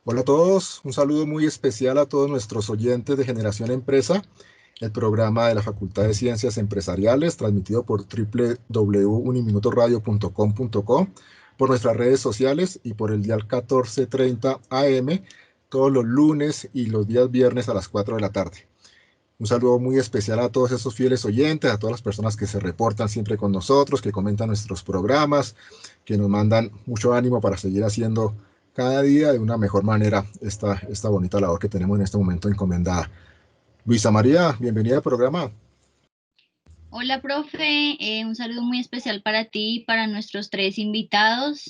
Hola a todos, un saludo muy especial a todos nuestros oyentes de Generación Empresa, el programa de la Facultad de Ciencias Empresariales, transmitido por www.uniminutoradio.com.co, por nuestras redes sociales y por el dial 1430 AM, todos los lunes y los días viernes a las 4 de la tarde. Un saludo muy especial a todos esos fieles oyentes, a todas las personas que se reportan siempre con nosotros, que comentan nuestros programas, que nos mandan mucho ánimo para seguir haciendo cada día de una mejor manera esta bonita labor que tenemos en este momento encomendada. Luisa María, bienvenida al programa. Hola, profe. Un saludo muy especial para ti y para nuestros tres invitados.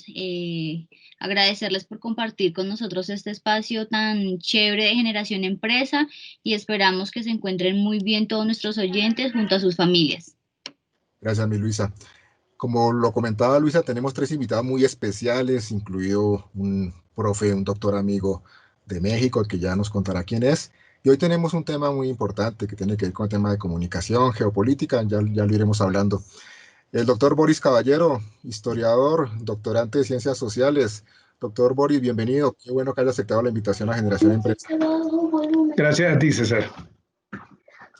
Agradecerles por compartir con nosotros este espacio tan chévere de Generación Empresa y esperamos que se encuentren muy bien todos nuestros oyentes junto a sus familias. Gracias, mi Luisa. Como lo comentaba Luisa, tenemos tres invitados muy especiales, incluido un profe, un doctor amigo de México, que ya nos contará quién es. Y hoy tenemos un tema muy importante que tiene que ver con el tema de comunicación, geopolítica, ya lo iremos hablando. El doctor Boris Caballero, historiador, doctorante de Ciencias Sociales. Doctor Boris, bienvenido. Qué bueno que haya aceptado la invitación a Generación Empresa. Gracias a ti, César.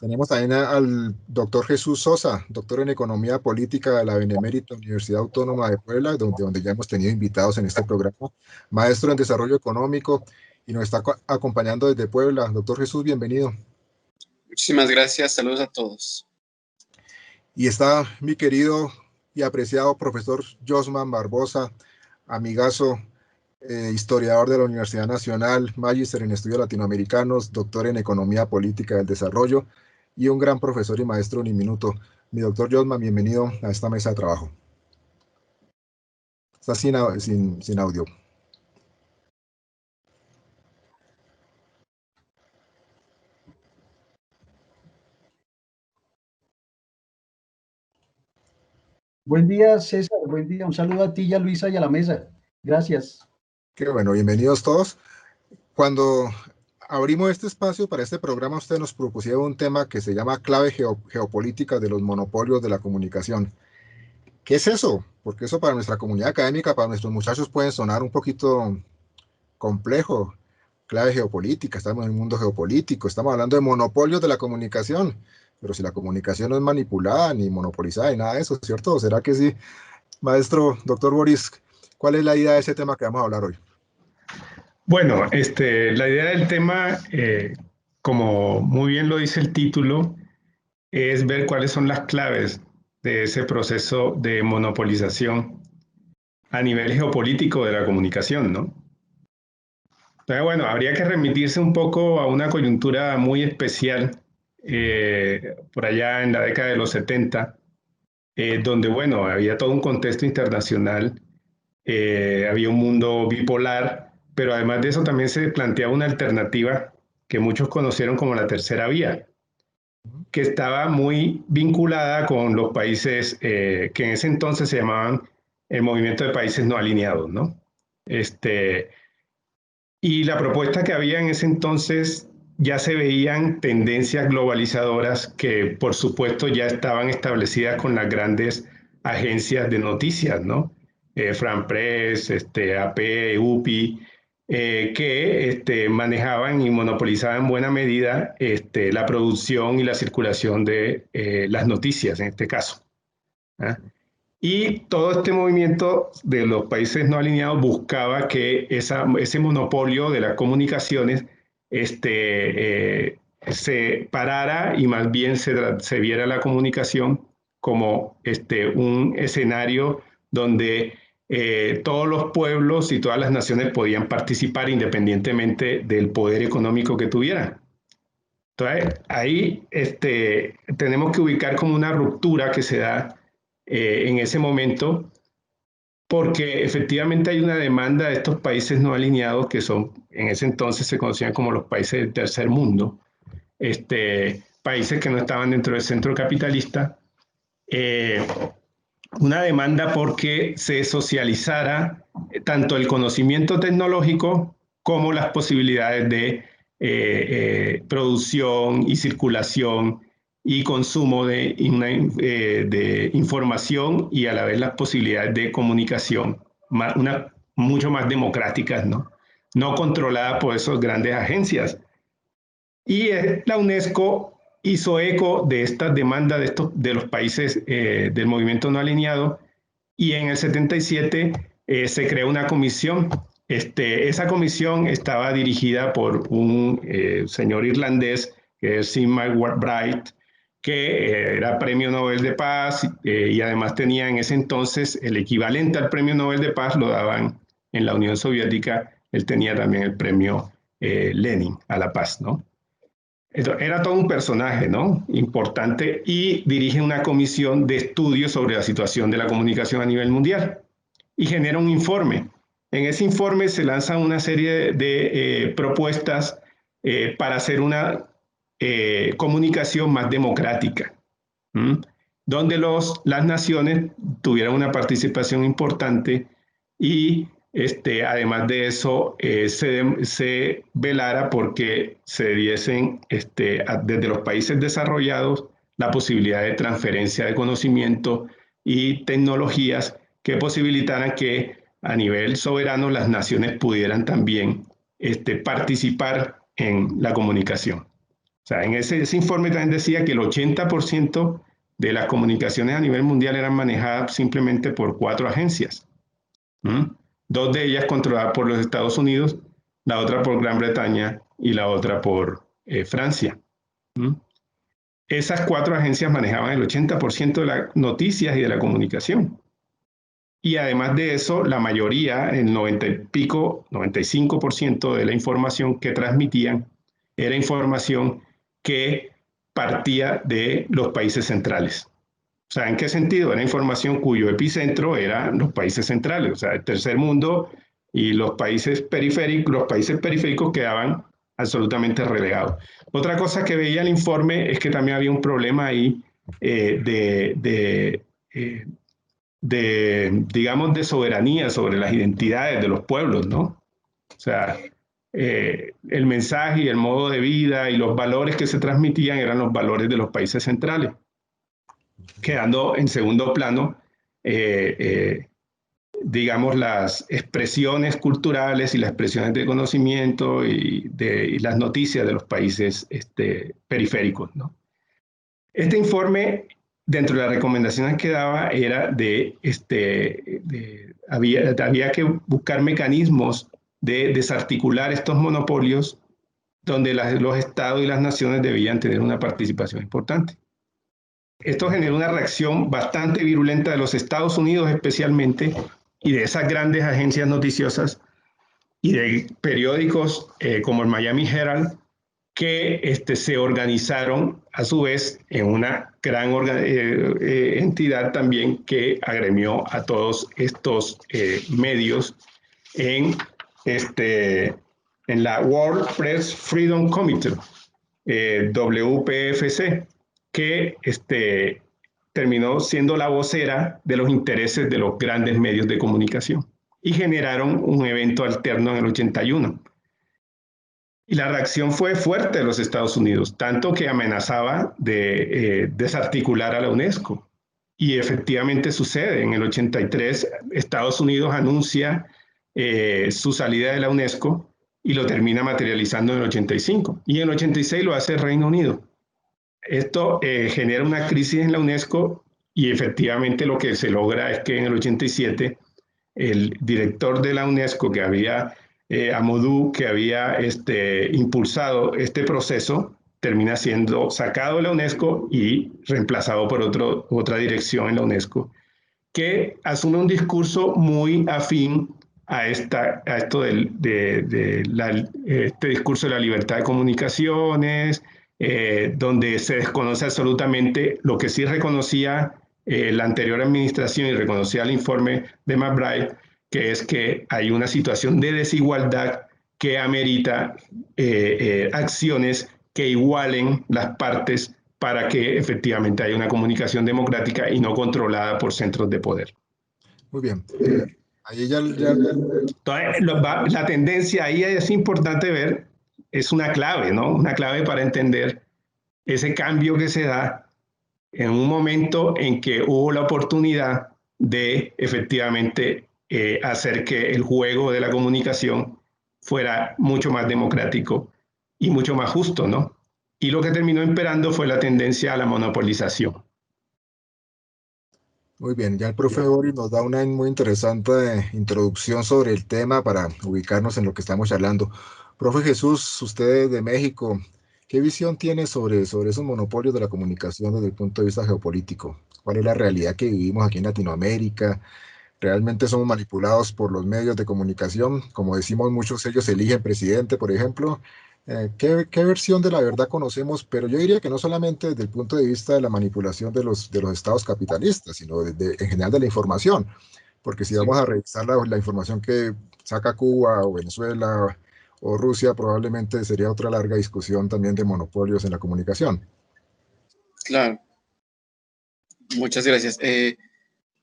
Tenemos también al doctor Jesús Sosa, doctor en Economía Política de la Benemérita Universidad Autónoma de Puebla, donde ya hemos tenido invitados en este programa, maestro en Desarrollo Económico, y nos está acompañando desde Puebla. Doctor Jesús, bienvenido. Muchísimas gracias, saludos a todos. Y está mi querido y apreciado profesor Josman Barbosa, amigazo, historiador de la Universidad Nacional, magíster en estudios latinoamericanos, doctor en Economía Política del Desarrollo y un gran profesor y maestro uniminuto. Mi doctor Josman, bienvenido a esta mesa de trabajo. Está sin audio. Buen día, César. Buen día. Un saludo a ti y a Luisa y a la mesa. Gracias. Qué bueno, bienvenidos todos. Cuando abrimos este espacio para este programa, usted nos propusieron un tema que se llama clave geopolítica de los monopolios de la comunicación. ¿Qué es eso? Porque eso para nuestra comunidad académica, para nuestros muchachos puede sonar un poquito complejo. Clave geopolítica, estamos en un mundo geopolítico, estamos hablando de monopolios de la comunicación, pero si la comunicación no es manipulada ni monopolizada ni nada de eso, ¿cierto? ¿Será que sí? Maestro, doctor Boris, ¿cuál es la idea de ese tema que vamos a hablar hoy? Bueno, la idea del tema, como muy bien lo dice el título, es ver cuáles son las claves de ese proceso de monopolización a nivel geopolítico de la comunicación, ¿no? Entonces, bueno, habría que remitirse un poco a una coyuntura muy especial por allá en la década de los 70, donde, bueno, había todo un contexto internacional, había un mundo bipolar, pero además de eso también se planteaba una alternativa que muchos conocieron como la tercera vía, que estaba muy vinculada con los países que en ese entonces se llamaban el movimiento de países no alineados, ¿no? Y la propuesta que había en ese entonces ya se veían tendencias globalizadoras que por supuesto ya estaban establecidas con las grandes agencias de noticias, ¿no? Fran Press, AP, UPI, que manejaban y monopolizaban en buena medida la producción y la circulación de las noticias en este caso. ¿Ah? Y todo este movimiento de los países no alineados buscaba que ese monopolio de las comunicaciones se parara y más bien se viera la comunicación como un escenario donde todos los pueblos y todas las naciones podían participar independientemente del poder económico que tuvieran. Entonces, ahí tenemos que ubicar como una ruptura que se da en ese momento, porque efectivamente hay una demanda de estos países no alineados, que son, en ese entonces se conocían como los países del tercer mundo, países que no estaban dentro del centro capitalista, una demanda porque se socializara tanto el conocimiento tecnológico como las posibilidades de producción y circulación y consumo de información y a la vez las posibilidades de comunicación mucho más democráticas, ¿no? no controlada por esas grandes agencias. Y la UNESCO hizo eco de estas demandas de los países del movimiento no alineado, y en el 77 se creó una comisión. Esa comisión estaba dirigida por un señor irlandés, que es Sigmar Bright, que era Premio Nobel de Paz, y además tenía en ese entonces el equivalente al Premio Nobel de Paz, lo daban en la Unión Soviética. Él tenía también el Premio Lenin a la Paz, ¿no? Era todo un personaje, ¿no?, importante, y dirige una comisión de estudio sobre la situación de la comunicación a nivel mundial y genera un informe. En ese informe se lanzan una serie de propuestas para hacer una comunicación más democrática, donde las naciones tuvieran una participación importante y además de eso, se velara porque se diesen desde los países desarrollados la posibilidad de transferencia de conocimiento y tecnologías que posibilitaran que a nivel soberano las naciones pudieran también participar en la comunicación. O sea, en ese informe también decía que el 80% de las comunicaciones a nivel mundial eran manejadas simplemente por 4 agencias. Dos de ellas controladas por los Estados Unidos, la otra por Gran Bretaña y la otra por Francia. Esas 4 agencias manejaban el 80% de las noticias y de la comunicación. Y además de eso, la mayoría, el 90 y pico, 95% de la información que transmitían era información que partía de los países centrales. O sea, ¿en qué sentido? Era información cuyo epicentro eran los países centrales, o sea, el tercer mundo, y los países periféricos quedaban absolutamente relegados. Otra cosa que veía el informe es que también había un problema ahí digamos, de soberanía sobre las identidades de los pueblos, ¿no? O sea, el mensaje y el modo de vida y los valores que se transmitían eran los valores de los países centrales, quedando en segundo plano, digamos, las expresiones culturales y las expresiones de conocimiento y las noticias de los países periféricos, ¿no? Este informe, dentro de las recomendaciones que daba, era había que buscar mecanismos de desarticular estos monopolios donde los estados y las naciones debían tener una participación importante. Esto generó una reacción bastante virulenta de los Estados Unidos especialmente, y de esas grandes agencias noticiosas y de periódicos como el Miami Herald, que se organizaron a su vez en una gran entidad también que agremió a todos estos medios en la World Press Freedom Committee, WPFC, que terminó siendo la vocera de los intereses de los grandes medios de comunicación, y generaron un evento alterno en el 81. Y la reacción fue fuerte de los Estados Unidos, tanto que amenazaba de desarticular a la UNESCO. Y efectivamente sucede. En el 83, Estados Unidos anuncia su salida de la UNESCO y lo termina materializando en el 85. Y en el 86 lo hace el Reino Unido. Esto genera una crisis en la UNESCO, y efectivamente lo que se logra es que en el 87 el director de la UNESCO, que había Amadou, que había impulsado este proceso, termina siendo sacado de la UNESCO y reemplazado por otra dirección en la UNESCO, que asume un discurso muy afín a esto este discurso de la libertad de comunicaciones, donde se desconoce absolutamente lo que sí reconocía la anterior administración y reconocía el informe de McBride, que es que hay una situación de desigualdad que amerita acciones que igualen las partes para que efectivamente haya una comunicación democrática y no controlada por centros de poder. Muy bien. Ahí Entonces, la tendencia ahí es importante ver, es una clave, ¿no? Una clave para entender ese cambio que se da en un momento en que hubo la oportunidad de efectivamente hacer que el juego de la comunicación fuera mucho más democrático y mucho más justo, ¿no? Y lo que terminó imperando fue la tendencia a la monopolización. Muy bien, ya el profe Boris nos da una muy interesante introducción sobre el tema para ubicarnos en lo que estamos charlando. Profe Jesús, usted de México, ¿qué visión tiene sobre esos monopolios de la comunicación desde el punto de vista geopolítico? ¿Cuál es la realidad que vivimos aquí en Latinoamérica? ¿Realmente somos manipulados por los medios de comunicación? Como decimos, muchos ellos eligen presidente, por ejemplo. ¿Qué versión de la verdad conocemos? Pero yo diría que no solamente desde el punto de vista de la manipulación de los estados capitalistas, sino en general de la información. Porque si Sí, vamos a revisar la información que saca Cuba o Venezuela o Rusia, probablemente sería otra larga discusión también de monopolios en la comunicación. claro. Muchas gracias.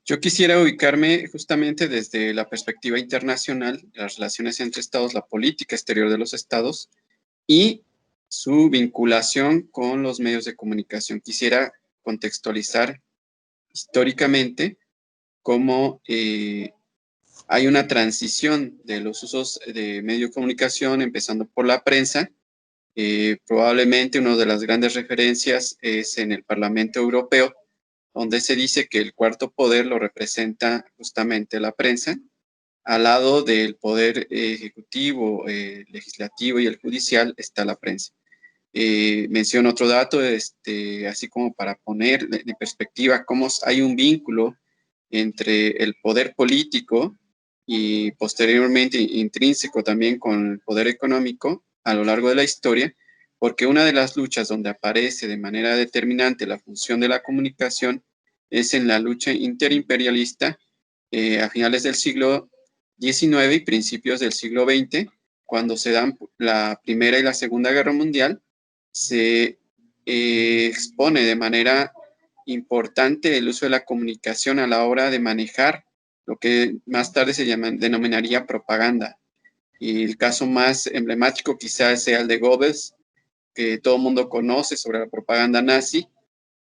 Yo quisiera ubicarme justamente desde la perspectiva internacional, las relaciones entre estados, la política exterior de los estados y su vinculación con los medios de comunicación. Quisiera contextualizar históricamente cómo hay una transición de los usos de medio de comunicación, empezando por la prensa. Probablemente una de las grandes referencias es en el Parlamento Europeo, donde se dice que el cuarto poder lo representa justamente la prensa, al lado del poder ejecutivo, legislativo y el judicial está la prensa. Menciono otro dato, así como para poner de perspectiva cómo hay un vínculo entre el poder político y posteriormente intrínseco también con el poder económico a lo largo de la historia, porque una de las luchas donde aparece de manera determinante la función de la comunicación es en la lucha interimperialista a finales del siglo XIX y principios del siglo XX, cuando se dan la Primera y la Segunda Guerra Mundial, se expone de manera importante el uso de la comunicación a la hora de manejar lo que más tarde se denominaría propaganda. Y el caso más emblemático quizás sea el de Goebbels, que todo el mundo conoce sobre la propaganda nazi,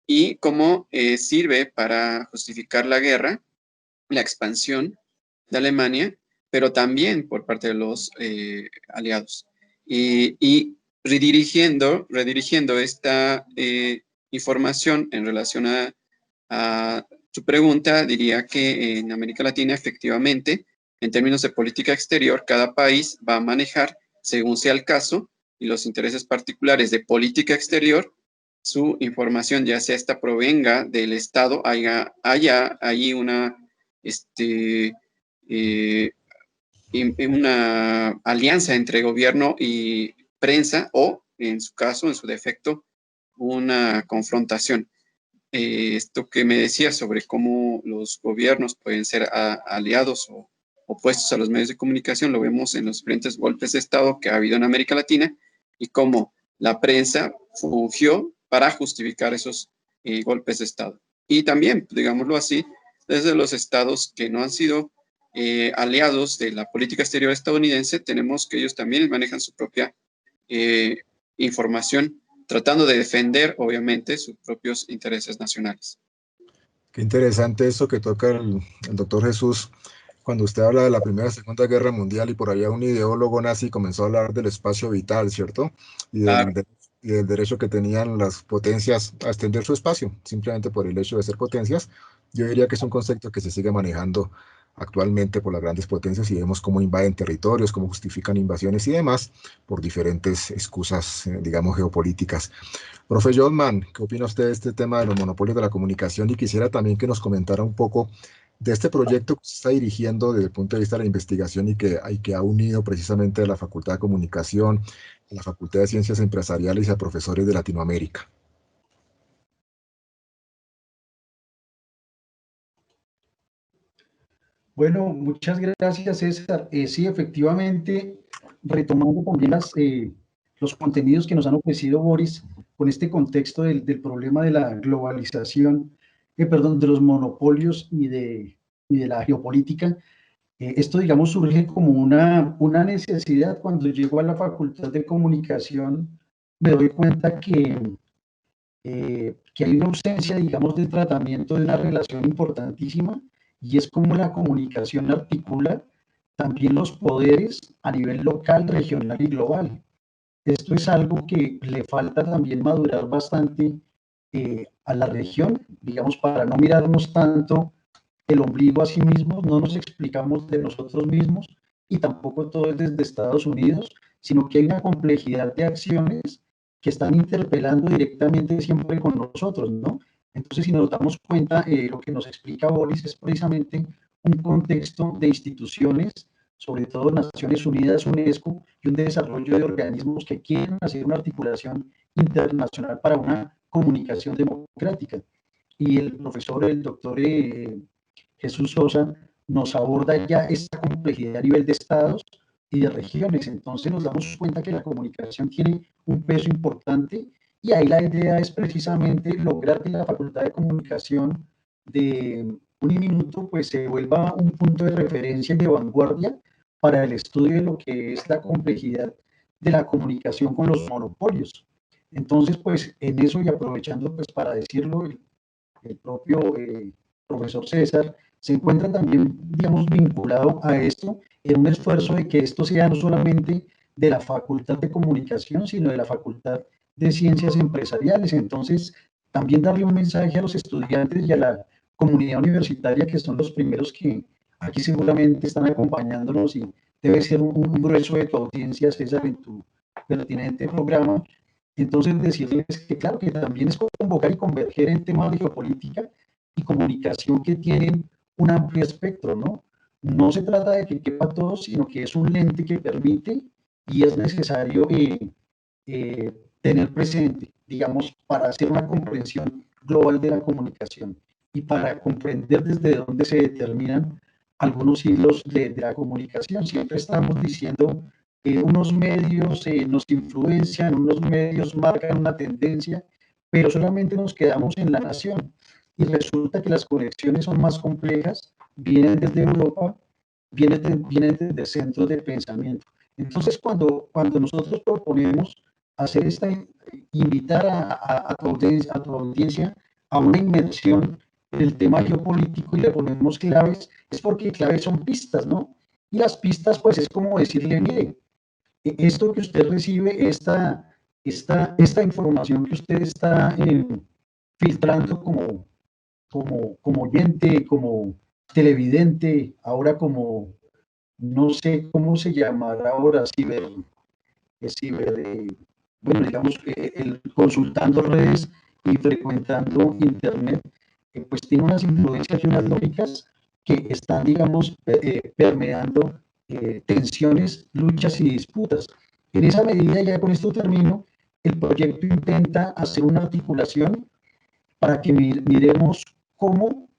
y cómo sirve para justificar la guerra, la expansión de Alemania, pero también por parte de los aliados. Y redirigiendo esta información en relación a tu pregunta, diría que en América Latina, efectivamente, en términos de política exterior, cada país va a manejar, según sea el caso, y los intereses particulares de política exterior, su información, ya sea esta provenga del Estado, haya ahí una, una alianza entre gobierno y prensa o, en su caso, en su defecto, una confrontación. Esto que me decía sobre cómo los gobiernos pueden ser aliados o opuestos a los medios de comunicación, lo vemos en los diferentes golpes de Estado que ha habido en América Latina y cómo la prensa fungió para justificar esos golpes de Estado. Y también, digámoslo así, desde los estados que no han sido aliados de la política exterior estadounidense, tenemos que ellos también manejan su propia información, tratando de defender, obviamente, sus propios intereses nacionales. Qué interesante eso que toca el doctor Jesús cuando usted habla de la Primera y Segunda Guerra Mundial y por allá un ideólogo nazi comenzó a hablar del espacio vital, ¿cierto? Y Claro. y del derecho que tenían las potencias a extender su espacio, simplemente por el hecho de ser potencias. Yo diría que es un concepto que se sigue manejando actualmente por las grandes potencias y vemos cómo invaden territorios, cómo justifican invasiones y demás por diferentes excusas, digamos, geopolíticas. Profe Jolman, ¿qué opina usted de este tema de los monopolios de la comunicación? Y quisiera también que nos comentara un poco de este proyecto que se está dirigiendo desde el punto de vista de la investigación y que ha unido precisamente a la Facultad de Comunicación, a la Facultad de Ciencias Empresariales y a profesores de Latinoamérica. Bueno, muchas gracias, César. Sí, efectivamente, retomando también los contenidos que nos han ofrecido Boris con este contexto del problema de la globalización, perdón, de los monopolios y de la geopolítica. Esto, digamos, surge como una necesidad. Cuando llego a la Facultad de Comunicación, me doy cuenta que hay una ausencia, digamos, de tratamiento de una relación importantísima, y es como la comunicación articula también los poderes a nivel local, regional y global. Esto es algo que le falta también madurar bastante a la región, digamos, para no mirarnos tanto el ombligo a sí mismos, no nos explicamos de nosotros mismos y tampoco todo es desde Estados Unidos, sino que hay una complejidad de acciones que están interpelando directamente siempre con nosotros, ¿no? Entonces, si nos damos cuenta, lo que nos explica Boris es precisamente un contexto de instituciones, sobre todo Naciones Unidas, UNESCO, y un desarrollo de organismos que quieren hacer una articulación internacional para una comunicación democrática. Y el profesor, el doctor Jesús Sosa, nos aborda ya esta complejidad a nivel de estados y de regiones. Entonces nos damos cuenta que la comunicación tiene un peso importante y ahí la idea es precisamente lograr que la Facultad de Comunicación de Uniminuto pues se vuelva un punto de referencia y de vanguardia para el estudio de lo que es la complejidad de la comunicación con los monopolios. Entonces, pues en eso y aprovechando pues para decirlo, el propio profesor César se encuentra también, digamos, vinculado a esto en un esfuerzo de que esto sea no solamente de la Facultad de Comunicación, sino de la Facultad de Ciencias Empresariales. Entonces, también darle un mensaje a los estudiantes y a la comunidad universitaria, que son los primeros que aquí seguramente están acompañándonos y debe ser un grueso de tu audiencia, César, en tu pertinente programa. Entonces, decirles que claro, que también es convocar y converger en temas de geopolítica y comunicación que tienen un amplio espectro, ¿no? No se trata de que quepa todo, sino que es un lente que permite y es necesario tener presente, digamos, para hacer una comprensión global de la comunicación y para comprender desde dónde se determinan algunos hilos de la comunicación. Siempre estamos diciendo unos medios nos influencian, unos medios marcan una tendencia, pero solamente nos quedamos en la nación. Y resulta que las conexiones son más complejas, vienen desde Europa, vienen desde centros de pensamiento. Entonces, cuando nosotros proponemos hacer invitar a tu audiencia a una inmersión en el tema geopolítico y le ponemos claves, es porque claves son pistas, ¿no? Y las pistas, pues, es como decirle, mire, esto que usted recibe, esta información que usted está filtrando como oyente, como televidente, ahora como, no sé cómo se llamará ahora, bueno, digamos, consultando redes y frecuentando Internet, pues tiene unas influencias y unas lógicas que están, digamos, permeando tensiones, luchas y disputas. En esa medida, ya con esto termino, el proyecto intenta hacer una articulación para que miremos cómo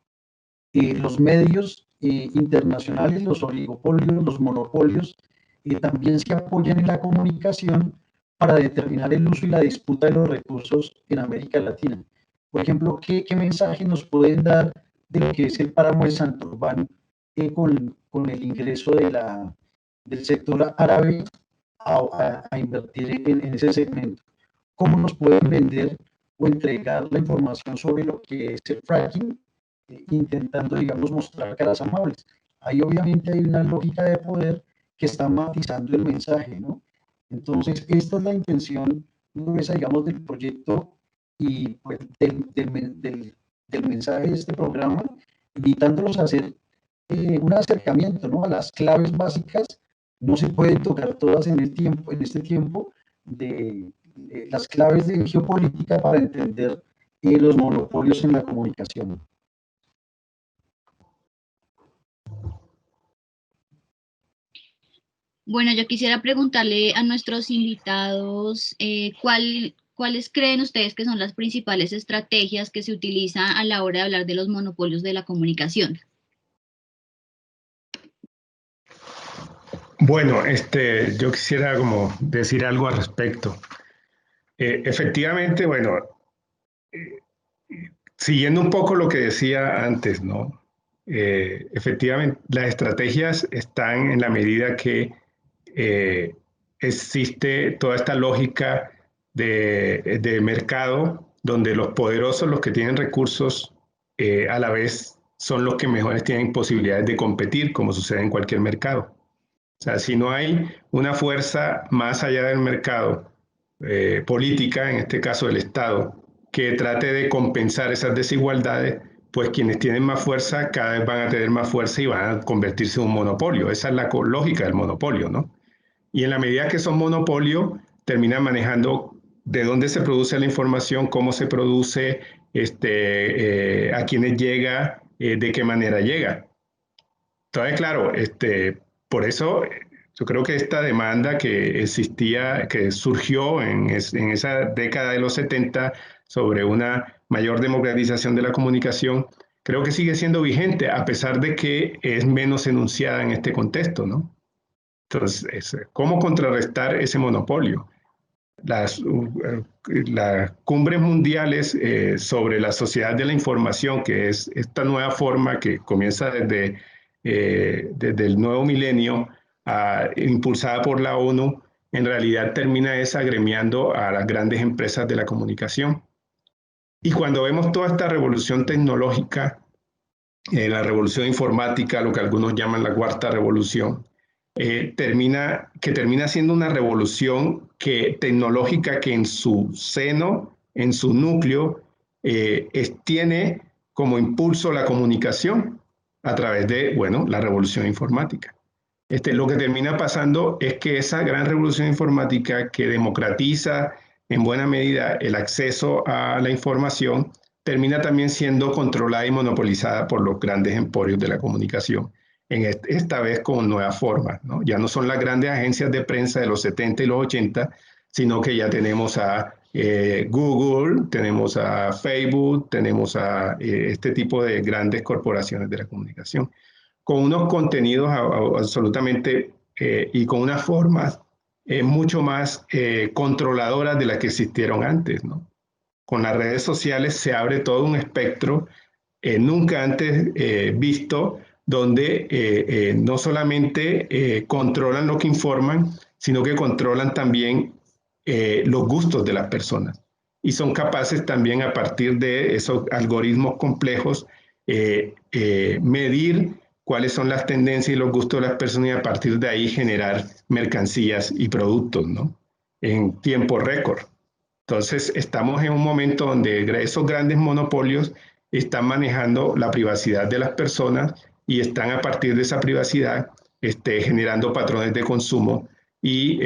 los medios internacionales, los oligopolios, los monopolios, también se apoyan en la comunicación para determinar el uso y la disputa de los recursos en América Latina. Por ejemplo, ¿qué mensaje nos pueden dar de lo que es el páramo de Santurbán con el ingreso del sector árabe a invertir en ese segmento? ¿Cómo nos pueden vender o entregar la información sobre lo que es el fracking, intentando, digamos, mostrar caras amables? Ahí obviamente hay una lógica de poder que está matizando el mensaje, ¿no? Entonces, esta es la intención, digamos, del proyecto y pues, del mensaje de este programa, invitándolos a hacer un acercamiento, ¿no?, a las claves básicas. No se pueden tocar todas en este tiempo de las claves de geopolítica para entender los monopolios en la comunicación. Bueno, yo quisiera preguntarle a nuestros invitados cuáles creen ustedes que son las principales estrategias que se utilizan a la hora de hablar de los monopolios de la comunicación. Bueno, yo quisiera como decir algo al respecto. Efectivamente, bueno, siguiendo un poco lo que decía antes, ¿no? Efectivamente, las estrategias están en la medida que existe toda esta lógica de mercado donde los poderosos, los que tienen recursos, a la vez son los que mejores tienen posibilidades de competir, como sucede en cualquier mercado. O sea, si no hay una fuerza más allá del mercado, política, en este caso del Estado, que trate de compensar esas desigualdades, pues quienes tienen más fuerza cada vez van a tener más fuerza y van a convertirse en un monopolio. Esa es la lógica del monopolio, ¿no? Y en la medida que son monopolio, terminan manejando de dónde se produce la información, cómo se produce, a quiénes llega, de qué manera llega. Entonces, claro, por eso yo creo que esta demanda que existía, que surgió en esa década de los 70 sobre una mayor democratización de la comunicación, creo que sigue siendo vigente, a pesar de que es menos enunciada en este contexto, ¿no? Entonces, ¿cómo contrarrestar ese monopolio? Las cumbres mundiales sobre la sociedad de la información, que es esta nueva forma que comienza desde el nuevo milenio, impulsada por la ONU, en realidad termina desagremiando a las grandes empresas de la comunicación. Y cuando vemos toda esta revolución tecnológica, la revolución informática, lo que algunos llaman la cuarta revolución, termina siendo una revolución tecnológica que en su seno, en su núcleo, tiene como impulso la comunicación a través de, bueno, la revolución informática. Lo que termina pasando es que esa gran revolución informática que democratiza en buena medida el acceso a la información, termina también siendo controlada y monopolizada por los grandes emporios de la comunicación, esta vez con nuevas formas, ¿no? Ya no son las grandes agencias de prensa de los 70 y los 80, sino que ya tenemos a Google, tenemos a Facebook, tenemos a este tipo de grandes corporaciones de la comunicación, con unos contenidos absolutamente y con unas formas mucho más controladoras de las que existieron antes, ¿no? Con las redes sociales se abre todo un espectro nunca antes visto, donde no solamente controlan lo que informan, sino que controlan también los gustos de las personas. Y son capaces también, a partir de esos algoritmos complejos, medir cuáles son las tendencias y los gustos de las personas y a partir de ahí generar mercancías y productos, ¿no? En tiempo récord. Entonces, estamos en un momento donde esos grandes monopolios están manejando la privacidad de las personas y están a partir de esa privacidad generando patrones de consumo y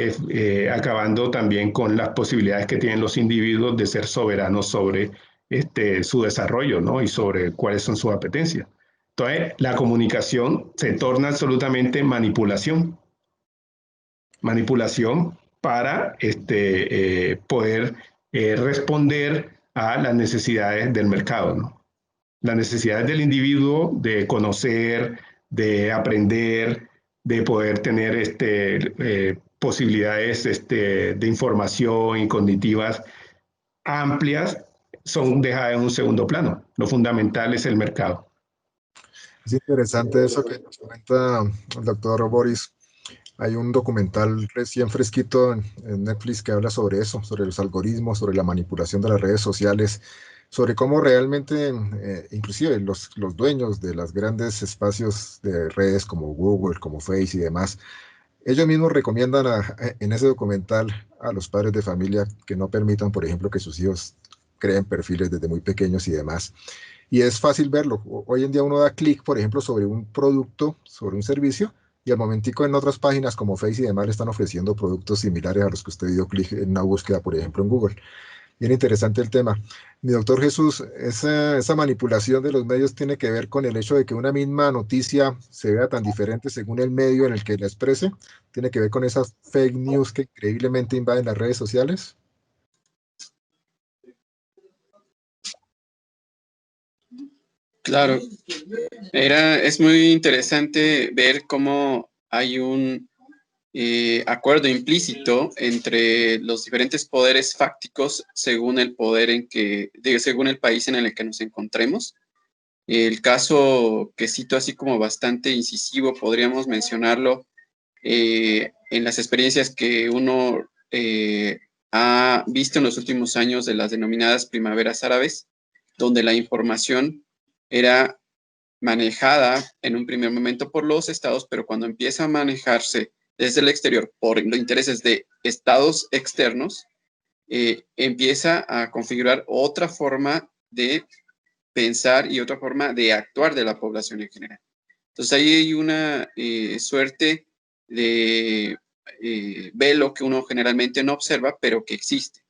acabando también con las posibilidades que tienen los individuos de ser soberanos sobre su desarrollo, ¿no? Y sobre cuáles son sus apetencias. Entonces, la comunicación se torna absolutamente manipulación. Manipulación para poder responder a las necesidades del mercado, ¿no? Las necesidades del individuo de conocer, de aprender, de poder tener posibilidades de información y cognitivas amplias, son dejadas en un segundo plano. Lo fundamental es el mercado. Es interesante eso que nos comenta el doctor Boris. Hay un documental recién fresquito en Netflix que habla sobre eso, sobre los algoritmos, sobre la manipulación de las redes sociales, sobre cómo realmente, inclusive los dueños de los grandes espacios de redes como Google, como Face y demás, ellos mismos recomiendan en ese documental a los padres de familia que no permitan, por ejemplo, que sus hijos creen perfiles desde muy pequeños y demás. Y es fácil verlo. Hoy en día uno da clic, por ejemplo, sobre un producto, sobre un servicio, y al momentico en otras páginas como Face y demás le están ofreciendo productos similares a los que usted dio clic en una búsqueda, por ejemplo, en Google. Bien interesante el tema. Mi doctor Jesús, esa manipulación de los medios tiene que ver con el hecho de que una misma noticia se vea tan diferente según el medio en el que la exprese. Tiene que ver con esas fake news que increíblemente invaden las redes sociales. Claro, es muy interesante ver cómo hay un acuerdo implícito entre los diferentes poderes fácticos según el según el país en el que nos encontremos. El caso que cito así como bastante incisivo, podríamos mencionarlo en las experiencias que uno ha visto en los últimos años de las denominadas primaveras árabes, donde la información era manejada en un primer momento por los estados, pero cuando empieza a manejarse desde el exterior por los intereses de estados externos, empieza a configurar otra forma de pensar y otra forma de actuar de la población en general. Entonces ahí hay una suerte de velo que uno generalmente no observa, pero que existe.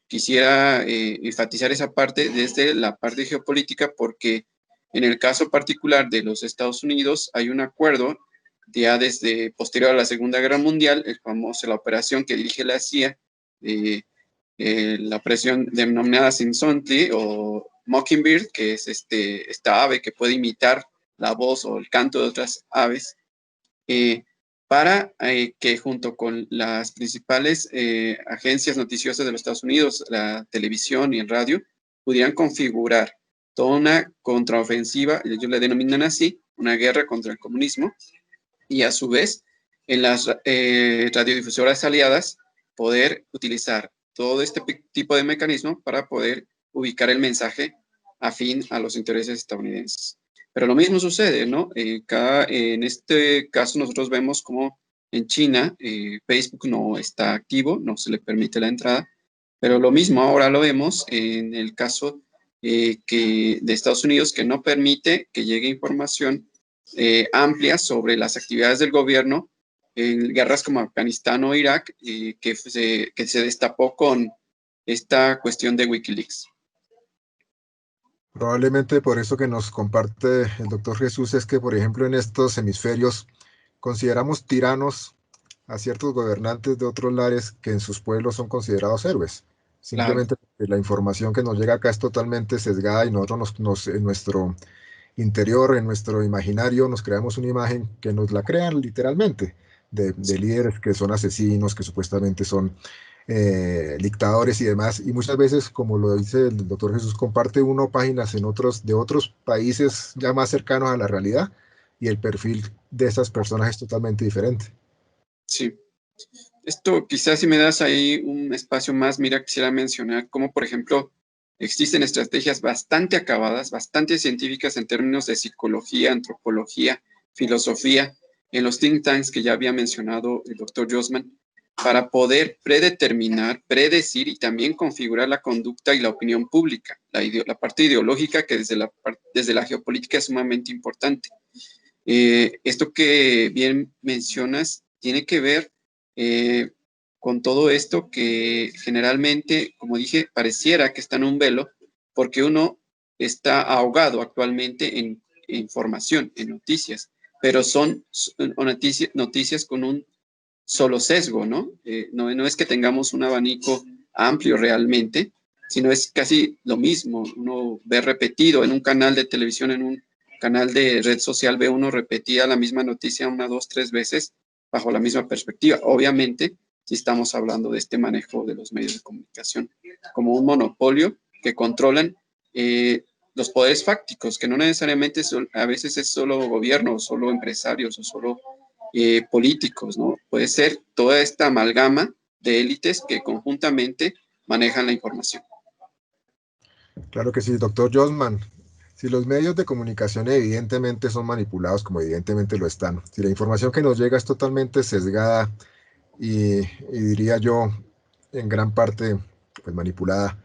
Quisiera enfatizar esa parte desde la parte geopolítica, porque en el caso particular de los Estados Unidos hay un acuerdo ya desde posterior a la Segunda Guerra Mundial, la operación que dirige la CIA, la operación denominada Sinsonti o Mockingbird, que es esta ave que puede imitar la voz o el canto de otras aves, para que junto con las principales agencias noticiosas de los Estados Unidos, la televisión y el radio, pudieran configurar toda una contraofensiva, ellos le denominan así, una guerra contra el comunismo, y a su vez, en las radiodifusoras aliadas, poder utilizar todo este tipo de mecanismo para poder ubicar el mensaje afín a los intereses estadounidenses. Pero lo mismo sucede, ¿no? En este caso nosotros vemos como en China Facebook no está activo, no se le permite la entrada, pero lo mismo ahora lo vemos en el caso de Estados Unidos, que no permite que llegue información amplia sobre las actividades del gobierno en guerras como Afganistán o Irak, que se destapó con esta cuestión de Wikileaks. Probablemente por eso que nos comparte el doctor Jesús es que, por ejemplo, en estos hemisferios consideramos tiranos a ciertos gobernantes de otros lares que en sus pueblos son considerados héroes. Simplemente porque la información que nos llega acá es totalmente sesgada y nosotros en nuestro interior, en nuestro imaginario, nos creamos una imagen que nos la crean literalmente, de líderes que son asesinos, que supuestamente son dictadores y demás, y muchas veces, como lo dice el doctor Jesús, comparte uno páginas de otros países ya más cercanos a la realidad, y el perfil de esas personas es totalmente diferente. Sí. Esto quizás si me das ahí un espacio más, mira, quisiera mencionar cómo, por ejemplo, existen estrategias bastante acabadas, bastante científicas en términos de psicología, antropología, filosofía, en los think tanks que ya había mencionado el doctor Josman, para poder predeterminar, predecir y también configurar la conducta y la opinión pública, la parte ideológica que desde la geopolítica es sumamente importante. Esto que bien mencionas tiene que ver con todo esto que generalmente, como dije, pareciera que está en un velo, porque uno está ahogado actualmente en información, en noticias, pero son noticias con un solo sesgo, ¿no? No es que tengamos un abanico amplio realmente, sino es casi lo mismo. Uno ve repetido en un canal de televisión, en un canal de red social, ve uno repetida la misma noticia 1, 2, 3 veces bajo la misma perspectiva. Obviamente, si estamos hablando de este manejo de los medios de comunicación como un monopolio que controlan los poderes fácticos, que no necesariamente a veces es solo gobierno, o solo empresarios, o solo políticos, ¿no? Puede ser toda esta amalgama de élites que conjuntamente manejan la información. Claro que sí, doctor Josman. Si los medios de comunicación evidentemente son manipulados, como evidentemente lo están, si la información que nos llega es totalmente sesgada y diría yo en gran parte pues, manipulada,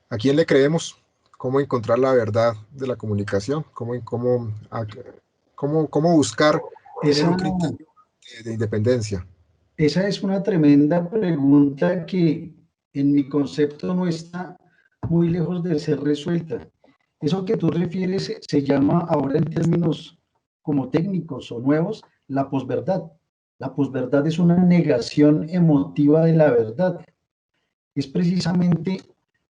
¿a quién le creemos? ¿Cómo encontrar la verdad de la comunicación? ¿Cómo buscar tener un criterio de independencia? Esa es una tremenda pregunta que en mi concepto no está muy lejos de ser resuelta. Eso que tú refieres se llama ahora en términos como técnicos o nuevos, la posverdad. La posverdad es una negación emotiva de la verdad. Es precisamente,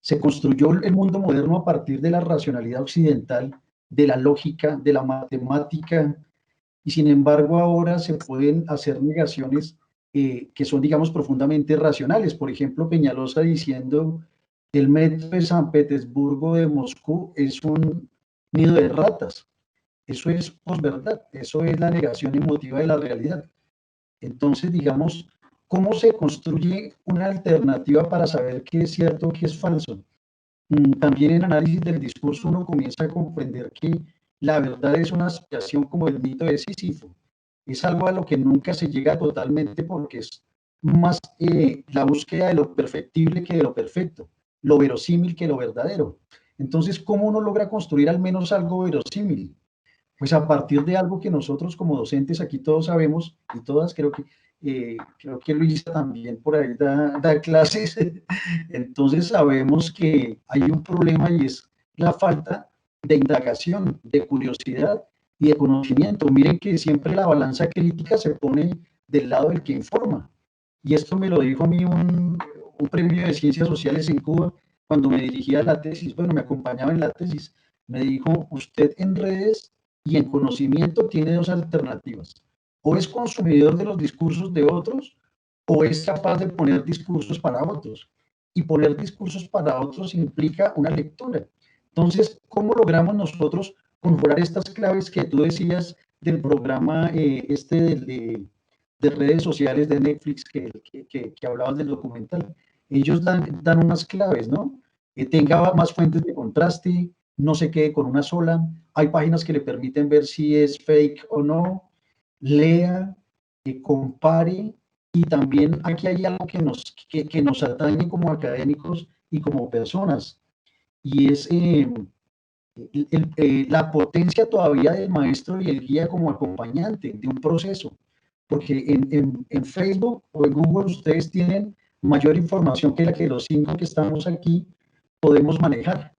se construyó el mundo moderno a partir de la racionalidad occidental, de la lógica, de la matemática, y sin embargo ahora se pueden hacer negaciones que son, digamos, profundamente racionales. Por ejemplo, Peñalosa diciendo que el metro de San Petersburgo de Moscú es un nido de ratas. Eso es posverdad, eso es la negación emotiva de la realidad. Entonces, digamos, ¿cómo se construye una alternativa para saber qué es cierto o qué es falso? También en análisis del discurso uno comienza a comprender que la verdad es una aspiración como el mito de Sísifo. es algo a lo que nunca se llega totalmente porque es más la búsqueda de lo perfectible que de lo perfecto, lo verosímil que lo verdadero. Entonces, ¿cómo uno logra construir al menos algo verosímil? Pues a partir de algo que nosotros como docentes aquí todos sabemos, y todas creo que Luisa también por ahí da clases, entonces sabemos que hay un problema y es la falta de indagación, de curiosidad y de conocimiento. Miren que siempre la balanza crítica se pone del lado del que informa. Y esto me lo dijo a mí un premio de Ciencias Sociales en Cuba cuando me dirigía a la tesis, bueno, me acompañaba en la tesis, me dijo, usted en redes y en conocimiento tiene dos alternativas. O es consumidor de los discursos de otros, o es capaz de poner discursos para otros. Y poner discursos para otros implica una lectura. Entonces, ¿cómo logramos nosotros conjurar estas claves que tú decías del programa de redes sociales de Netflix que hablabas del documental? Ellos dan unas claves, ¿no? Tenga más fuentes de contraste, no se quede con una sola. Hay páginas que le permiten ver si es fake o no. Lea, compare. Y también aquí hay algo que nos atañe como académicos y como personas. Y es la potencia todavía del maestro y el guía como acompañante de un proceso. Porque en Facebook o en Google ustedes tienen mayor información que la que los 5 que estamos aquí podemos manejar.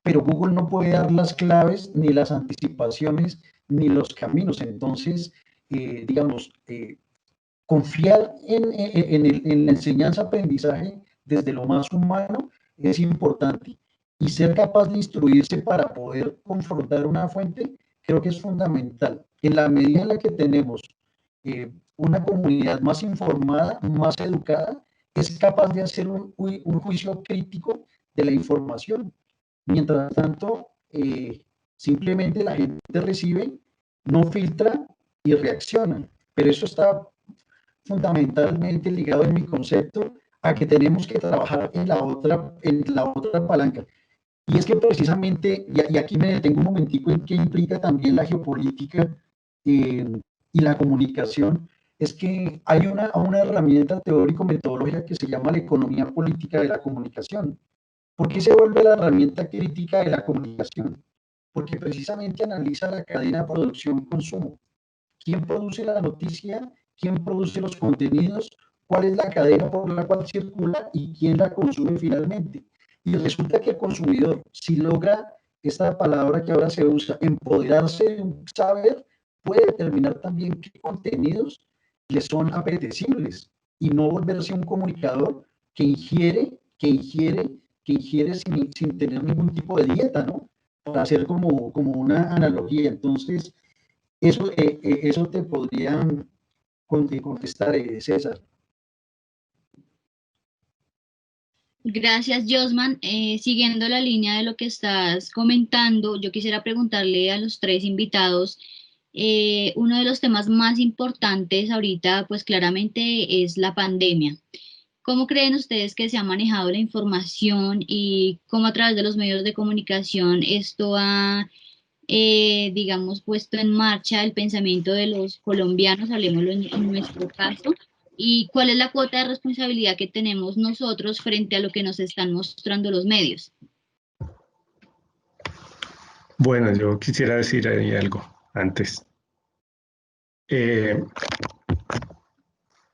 Pero Google no puede dar las claves, ni las anticipaciones, ni los caminos. Entonces, digamos, confiar en la enseñanza-aprendizaje desde lo más humano es importante. Y ser capaz de instruirse para poder confrontar una fuente, creo que es fundamental. En la medida en la que tenemos una comunidad más informada, más educada, es capaz de hacer un juicio crítico de la información. Mientras tanto, simplemente la gente recibe, no filtra y reacciona. Pero eso está fundamentalmente ligado en mi concepto a que tenemos que trabajar en la otra palanca. Y es que precisamente, y aquí me detengo un momentico en qué implica también la geopolítica y la comunicación, es que hay una herramienta teórico-metodológica que se llama la economía política de la comunicación. ¿Por qué se vuelve la herramienta crítica de la comunicación? Porque precisamente analiza la cadena de producción-consumo. ¿Quién produce la noticia? ¿Quién produce los contenidos? ¿Cuál es la cadena por la cual circula y quién la consume finalmente? Y resulta que el consumidor, si logra esta palabra que ahora se usa, empoderarse de un saber, puede determinar también qué contenidos le son apetecibles y no volverse un comunicador que ingiere sin tener ningún tipo de dieta, ¿no? Para hacer como una analogía. Entonces, eso te podrían contestar, César. Gracias, Josman. Siguiendo la línea de lo que estás comentando, yo quisiera preguntarle a los tres invitados, uno de los temas más importantes ahorita, pues claramente es la pandemia. ¿Cómo creen ustedes que se ha manejado la información y cómo a través de los medios de comunicación esto ha, digamos, puesto en marcha el pensamiento de los colombianos, hablemoslo en nuestro caso? ¿Y cuál es la cuota de responsabilidad que tenemos nosotros frente a lo que nos están mostrando los medios? Bueno, yo quisiera decir ahí algo antes.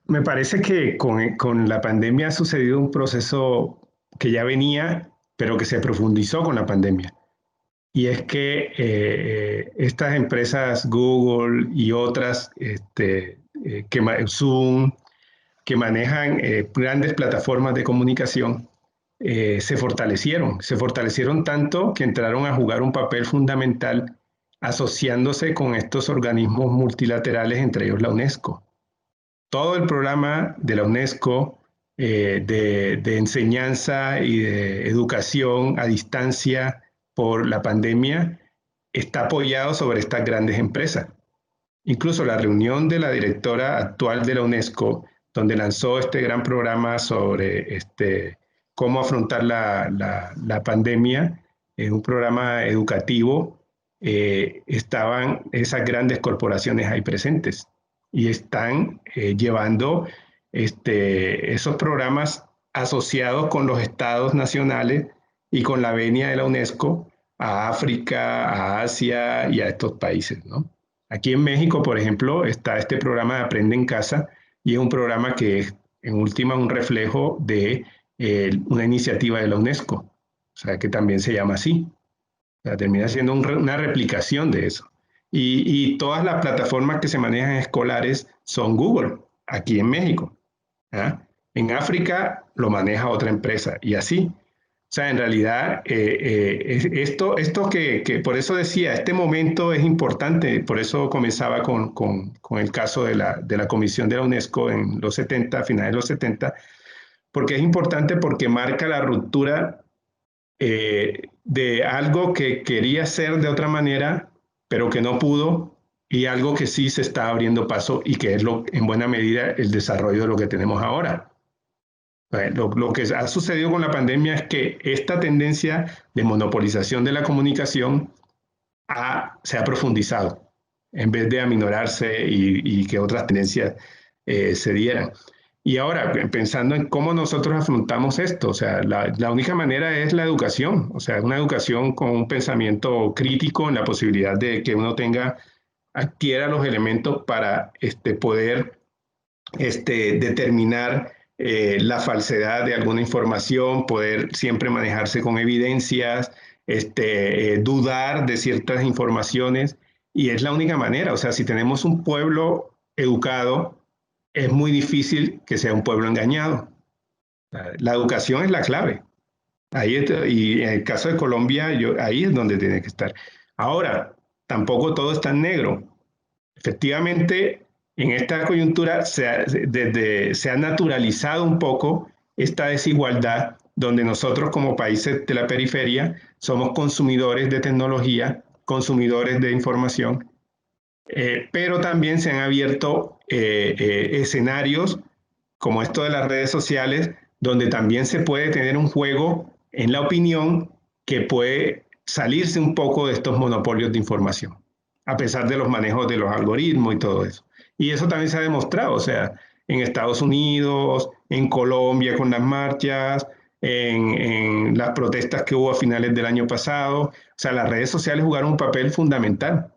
Me parece que con la pandemia ha sucedido un proceso que ya venía, pero que se profundizó con la pandemia. Y es que estas empresas, Google y otras, Zoom, que manejan grandes plataformas de comunicación, se fortalecieron tanto que entraron a jugar un papel fundamental asociándose con estos organismos multilaterales, entre ellos la UNESCO. Todo el programa de la UNESCO de enseñanza y de educación a distancia por la pandemia está apoyado sobre estas grandes empresas. Incluso la reunión de la directora actual de la UNESCO, donde lanzó este gran programa sobre cómo afrontar la pandemia, un programa educativo estaban esas grandes corporaciones ahí presentes y están llevando esos programas asociados con los estados nacionales y con la venia de la UNESCO a África, a Asia y a estos países, ¿no? Aquí en México, por ejemplo, está este programa de Aprende en Casa y es un programa que es, en última, un reflejo de una iniciativa de la UNESCO, o sea, que también se llama así. O sea, termina siendo una replicación de eso. Y todas las plataformas que se manejan escolares son Google, aquí en México. ¿Ah? En África lo maneja otra empresa y así. O sea, en realidad, esto que por eso decía, este momento es importante, por eso comenzaba con el caso de la Comisión de la UNESCO en los 70, finales de los 70, porque es importante porque marca la ruptura de algo que quería ser de otra manera, pero que no pudo, y algo que sí se está abriendo paso y que es en buena medida el desarrollo de lo que tenemos ahora. Lo que ha sucedido con la pandemia es que esta tendencia de monopolización de la comunicación se ha profundizado en vez de aminorarse y que otras tendencias se dieran. Y ahora, pensando en cómo nosotros afrontamos esto, o sea, la única manera es la educación, o sea, una educación con un pensamiento crítico en la posibilidad de que uno adquiera los elementos para poder determinar la falsedad de alguna información, poder siempre manejarse con evidencias, dudar de ciertas informaciones, y es la única manera. O sea, si tenemos un pueblo educado, es muy difícil que sea un pueblo engañado. La educación es la clave. Y en el caso de Colombia, ahí es donde tiene que estar. Ahora, tampoco todo es tan negro. Efectivamente, en esta coyuntura se ha naturalizado un poco esta desigualdad donde nosotros como países de la periferia somos consumidores de tecnología, consumidores de información, pero también se han abierto escenarios como esto de las redes sociales, donde también se puede tener un juego en la opinión que puede salirse un poco de estos monopolios de información, a pesar de los manejos de los algoritmos y todo eso. Y eso también se ha demostrado, o sea, en Estados Unidos, en Colombia con las marchas, en las protestas que hubo a finales del año pasado. O sea, las redes sociales jugaron un papel fundamental.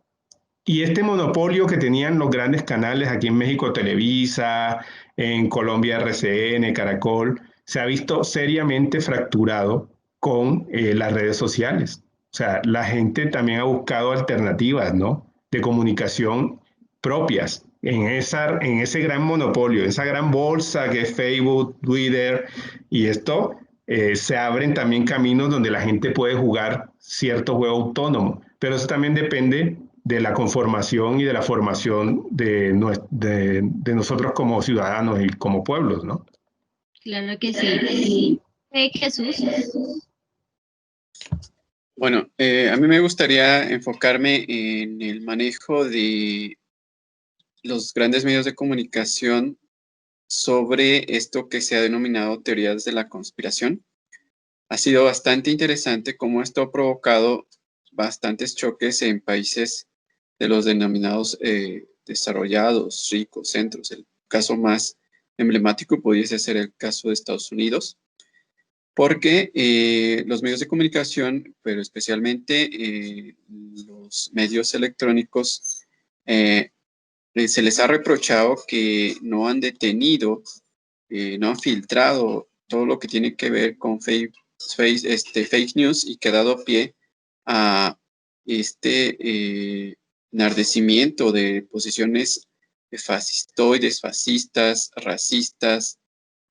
Y este monopolio que tenían los grandes canales aquí en México, Televisa, en Colombia, RCN, Caracol, se ha visto seriamente fracturado con las redes sociales. O sea, la gente también ha buscado alternativas, ¿no?, de comunicación propias en ese gran monopolio, esa gran bolsa que es Facebook, Twitter, y esto se abren también caminos donde la gente puede jugar cierto juego autónomo, pero eso también depende de la conformación y de la formación de nosotros como ciudadanos y como pueblos, ¿no? Claro que sí. Jesús. Bueno, a mí me gustaría enfocarme en el manejo de los grandes medios de comunicación sobre esto que se ha denominado teorías de la conspiración. Ha sido bastante interesante cómo esto ha provocado bastantes choques en países de los denominados desarrollados, ricos, centros. El caso más emblemático pudiese ser el caso de Estados Unidos, porque los medios de comunicación, pero especialmente los medios electrónicos, se les ha reprochado que no han detenido, no han filtrado todo lo que tiene que ver con fake news y que ha dado pie a enardecimiento de posiciones fascistoides, fascistas, racistas,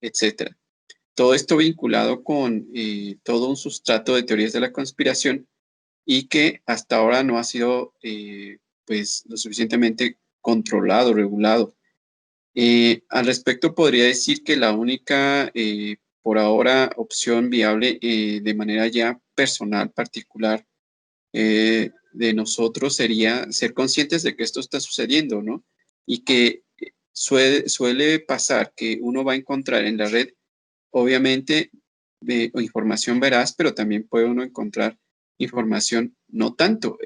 etc. Todo esto vinculado con todo un sustrato de teorías de la conspiración y que hasta ahora no ha sido pues lo suficientemente controlado, regulado. Al respecto podría decir que la única por ahora opción viable de manera ya personal, particular, de nosotros sería ser conscientes de que esto está sucediendo, ¿no? Y que suele pasar que uno va a encontrar en la red, obviamente, información veraz, pero también puede uno encontrar información no tanto.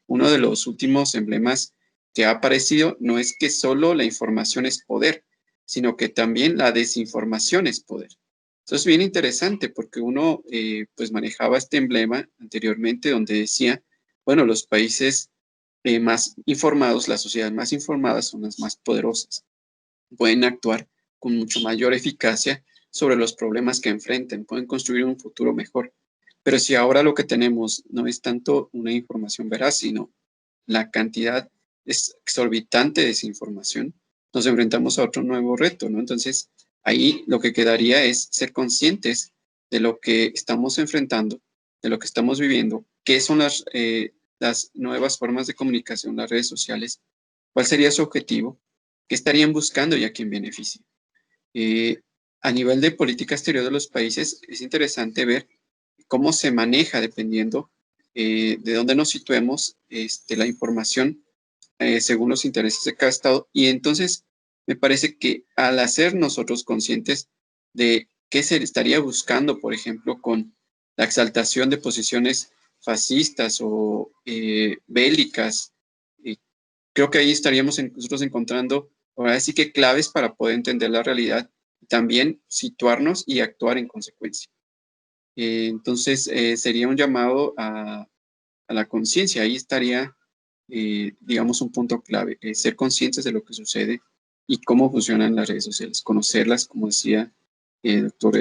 Uno de los últimos emblemas que ha aparecido no es que solo la información es poder, sino que también la desinformación es poder. Eso es bien interesante porque uno pues manejaba este emblema anteriormente donde decía, bueno, los países más informados, las sociedades más informadas son las más poderosas. Pueden actuar con mucho mayor eficacia sobre los problemas que enfrenten, pueden construir un futuro mejor. Pero si ahora lo que tenemos no es tanto una información veraz, sino la cantidad exorbitante de desinformación, nos enfrentamos a otro nuevo reto, ¿no? Entonces, ahí lo que quedaría es ser conscientes de lo que estamos enfrentando, de lo que estamos viviendo, qué son las nuevas formas de comunicación, las redes sociales, cuál sería su objetivo, qué estarían buscando y a quién beneficia. A nivel de política exterior de los países, es interesante ver cómo se maneja dependiendo de dónde nos situemos la información según los intereses de cada estado. Y entonces me parece que al hacer nosotros conscientes de qué se estaría buscando, por ejemplo, con la exaltación de posiciones fascistas o bélicas, creo que ahí estaríamos nosotros encontrando, ahora sí que claves para poder entender la realidad y también situarnos y actuar en consecuencia. Entonces, sería un llamado a la conciencia. Ahí estaría, digamos, un punto clave, ser conscientes de lo que sucede y cómo funcionan las redes sociales, conocerlas, como decía el doctor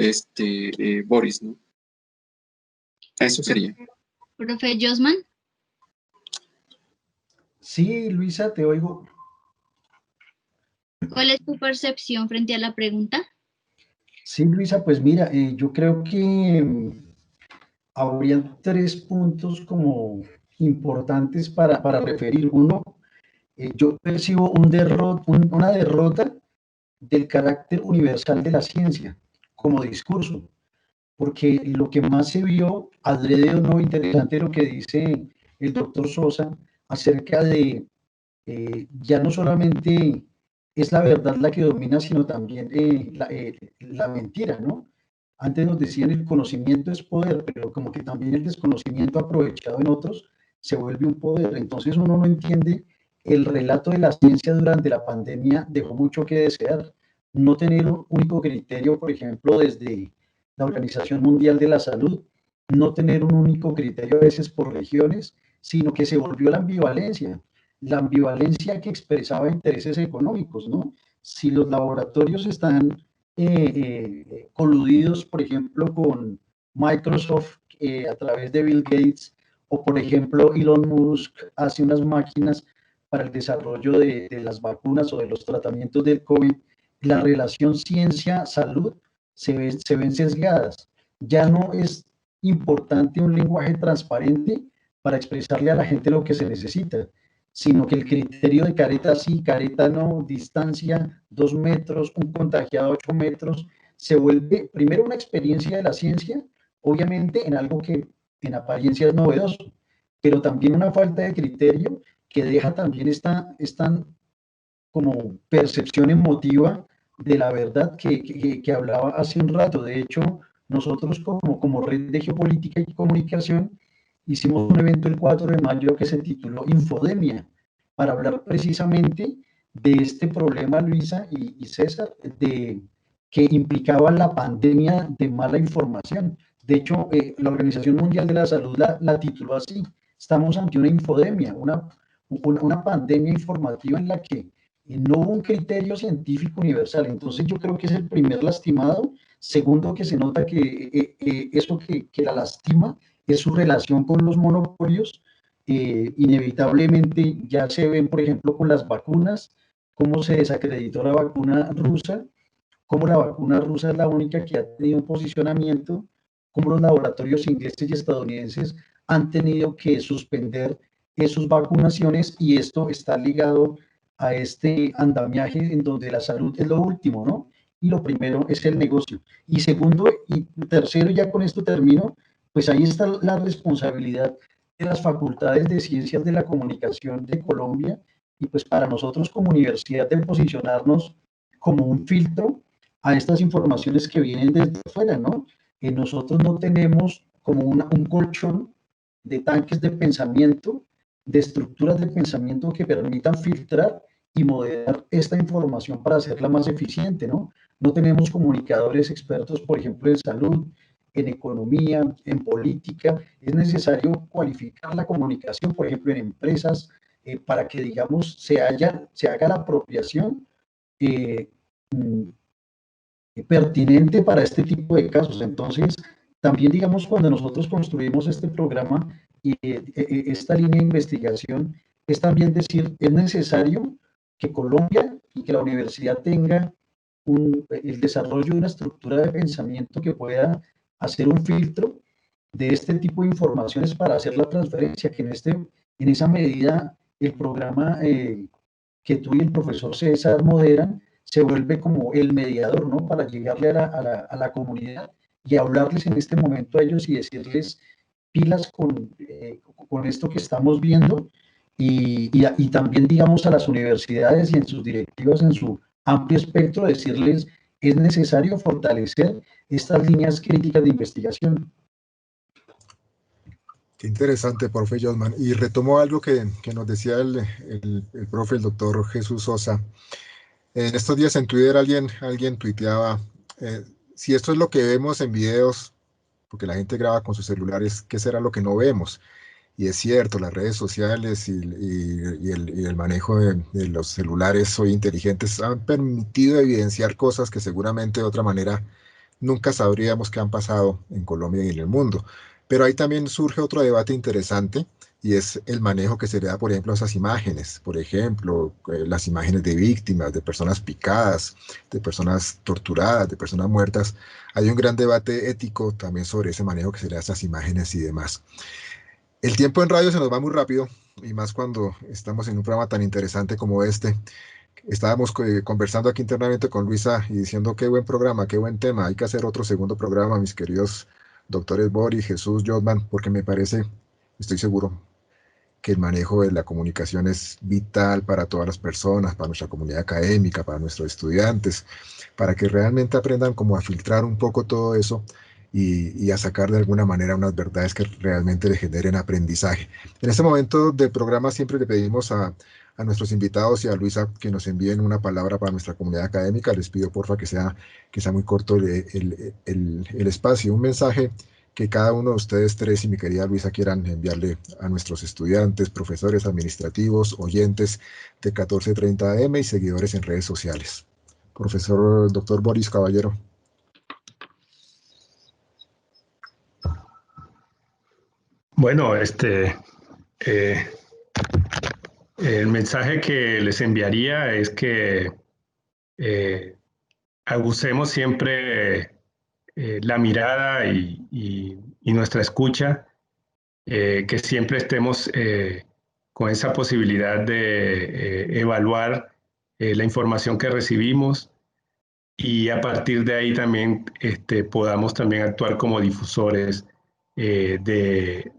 Boris, ¿no? Eso sería. Profe Josman. Sí, Luisa, te oigo. ¿Cuál es tu percepción frente a la pregunta? Sí, Luisa, pues mira, yo creo que habría 3 puntos como importantes para referir. Uno, yo percibo una derrota del carácter universal de la ciencia como discurso, porque lo que más se vio, adrede o no, interesante lo que dice el doctor Sosa acerca de ya no solamente es la verdad la que domina, sino también la mentira, ¿no? Antes nos decían el conocimiento es poder, pero como que también el desconocimiento aprovechado en otros se vuelve un poder. Entonces uno no entiende el relato de la ciencia durante la pandemia, dejó mucho que desear. No tener un único criterio, por ejemplo, desde la Organización Mundial de la Salud, no tener un único criterio a veces por regiones, sino que se volvió la ambivalencia que expresaba intereses económicos, ¿no? Si los laboratorios están coludidos, por ejemplo, con Microsoft a través de Bill Gates, o por ejemplo, Elon Musk hace unas máquinas para el desarrollo de las vacunas o de los tratamientos del COVID, la relación ciencia-salud se ven sesgadas. Ya no es importante un lenguaje transparente para expresarle a la gente lo que se necesita, sino que el criterio de careta sí, careta no, distancia 2 metros, un contagiado 8 metros, se vuelve primero una experiencia de la ciencia, obviamente en algo que en apariencia es novedoso, pero también una falta de criterio que deja también esta como percepción emotiva de la verdad que hablaba hace un rato. De hecho, nosotros como Red de Geopolítica y Comunicación hicimos un evento el 4 de mayo que se tituló Infodemia, para hablar precisamente de este problema, Luisa y César, que implicaba la pandemia de mala información. De hecho, la Organización Mundial de la Salud la tituló así: estamos ante una infodemia, una pandemia informativa en la que no hubo un criterio científico universal. Entonces yo creo que es el primer lastimado. Segundo, que se nota que eso que la lastima es su relación con los monopolios. Inevitablemente ya se ven, por ejemplo, con las vacunas, cómo se desacreditó la vacuna rusa, cómo la vacuna rusa es la única que ha tenido un posicionamiento, cómo los laboratorios ingleses y estadounidenses han tenido que suspender sus vacunaciones, y esto está ligado a este andamiaje en donde la salud es lo último, ¿no? Y lo primero es el negocio. Y segundo y tercero, ya con esto termino, pues ahí está la responsabilidad de las facultades de ciencias de la comunicación de Colombia, y pues para nosotros como universidad de posicionarnos como un filtro a estas informaciones que vienen desde afuera, ¿no? Nosotros no tenemos como un colchón de tanques de pensamiento, de estructuras de pensamiento que permitan filtrar y moderar esta información para hacerla más eficiente, ¿no? No tenemos comunicadores expertos, por ejemplo, en salud, en economía, en política. Es necesario cualificar la comunicación, por ejemplo, en empresas, para que, digamos, se haga la apropiación eh, pertinente para este tipo de casos. Entonces, también, digamos, cuando nosotros construimos este programa y esta línea de investigación, es también decir, es necesario que Colombia y que la universidad tenga el desarrollo de una estructura de pensamiento que pueda hacer un filtro de este tipo de informaciones para hacer la transferencia, que en esa medida el programa que tú y el profesor César moderan se vuelve como el mediador, ¿no? Para llegarle a la comunidad y hablarles en este momento a ellos y decirles pilas con esto que estamos viendo y también, digamos, a las universidades y en sus directivas, en su amplio espectro, decirles es necesario fortalecer estas líneas críticas de investigación. Qué interesante, profe Josman. Y retomo algo que nos decía el profe, el doctor Jesús Sosa. En estos días en Twitter alguien tuiteaba, si esto es lo que vemos en videos, porque la gente graba con sus celulares, ¿qué será lo que no vemos? Y es cierto, las redes sociales y el manejo de los celulares hoy inteligentes han permitido evidenciar cosas que seguramente de otra manera nunca sabríamos que han pasado en Colombia y en el mundo. Pero ahí también surge otro debate interesante y es el manejo que se le da, por ejemplo, a esas imágenes. Por ejemplo, las imágenes de víctimas, de personas picadas, de personas torturadas, de personas muertas. Hay un gran debate ético también sobre ese manejo que se le da a esas imágenes y demás. El tiempo en radio se nos va muy rápido y más cuando estamos en un programa tan interesante como este. Estábamos conversando aquí internamente con Luisa y diciendo qué buen programa, qué buen tema. Hay que hacer otro segundo programa, mis queridos doctores Boris, Jesús, Jotman, porque me parece, estoy seguro, que el manejo de la comunicación es vital para todas las personas, para nuestra comunidad académica, para nuestros estudiantes, para que realmente aprendan como a filtrar un poco todo eso y a sacar de alguna manera unas verdades que realmente le generen aprendizaje. En este momento del programa siempre le pedimos a nuestros invitados y a Luisa que nos envíen una palabra para nuestra comunidad académica. Les pido porfa que sea muy corto el espacio, un mensaje que cada uno de ustedes tres y mi querida Luisa quieran enviarle a nuestros estudiantes, profesores administrativos, oyentes de 1430 AM y seguidores en redes sociales. Profesor doctor Boris Caballero. Bueno, el mensaje que les enviaría es que agucemos siempre la mirada y nuestra escucha, que siempre estemos con esa posibilidad de evaluar la información que recibimos y a partir de ahí también podamos también actuar como difusores de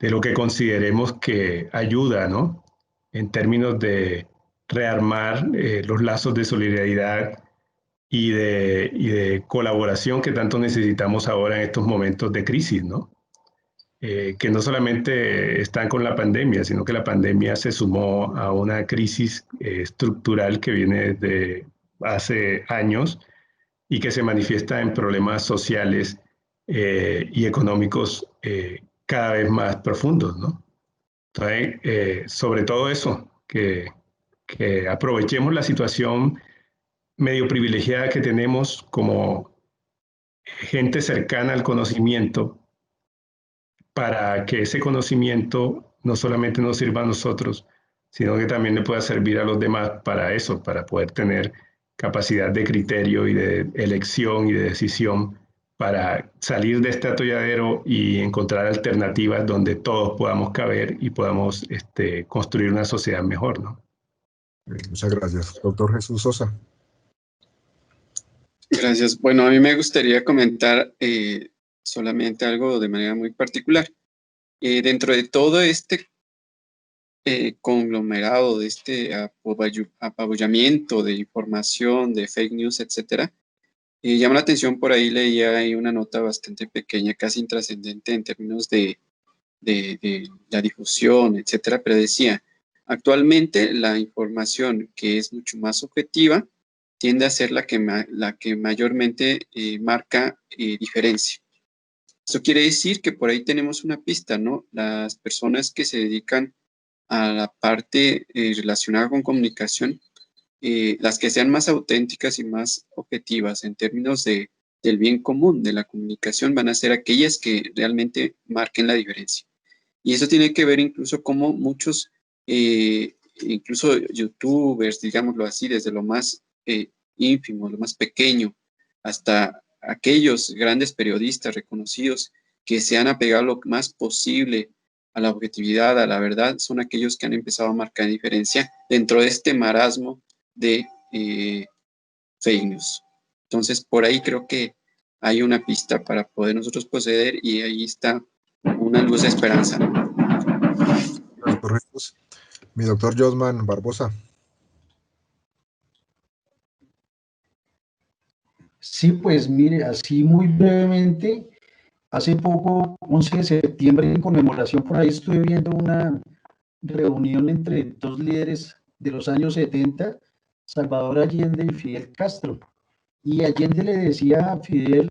lo que consideremos que ayuda, ¿no? En términos de rearmar los lazos de solidaridad y de colaboración que tanto necesitamos ahora en estos momentos de crisis, ¿no? Que no solamente están con la pandemia, sino que la pandemia se sumó a una crisis estructural que viene desde hace años y que se manifiesta en problemas sociales y económicos cada vez más profundos, ¿no? Entonces, sobre todo eso, que aprovechemos la situación medio privilegiada que tenemos como gente cercana al conocimiento para que ese conocimiento no solamente nos sirva a nosotros, sino que también le pueda servir a los demás para eso, para poder tener capacidad de criterio y de elección y de decisión para salir de este atolladero y encontrar alternativas donde todos podamos caber y podamos construir una sociedad mejor, ¿no? Muchas gracias. Doctor Jesús Sosa. Gracias. Bueno, a mí me gustaría comentar solamente algo de manera muy particular. Dentro de todo este conglomerado, de este apabullamiento de información, de fake news, etcétera, llama la atención, por ahí leía ahí una nota bastante pequeña, casi intrascendente en términos de de la difusión, etcétera, pero decía, actualmente la información que es mucho más objetiva tiende a ser la que mayormente marca diferencia. Eso quiere decir que por ahí tenemos una pista, ¿no? Las personas que se dedican a la parte relacionada con comunicación, las que sean más auténticas y más objetivas en términos del bien común de la comunicación, van a ser aquellas que realmente marquen la diferencia. Y eso tiene que ver incluso como muchos, incluso youtubers, digámoslo así, desde lo más ínfimo, lo más pequeño, hasta aquellos grandes periodistas reconocidos que se han apegado lo más posible a la objetividad, a la verdad, son aquellos que han empezado a marcar diferencia dentro de este marasmo de fake news. Entonces, por ahí creo que hay una pista para poder nosotros proceder y ahí está una luz de esperanza. Doctor Jesús. Mi doctor Josman Barbosa. Sí, pues mire, así muy brevemente, hace poco, 11 de septiembre, en conmemoración, por ahí estuve viendo una reunión entre dos líderes de los años 70, Salvador Allende y Fidel Castro. Y Allende le decía a Fidel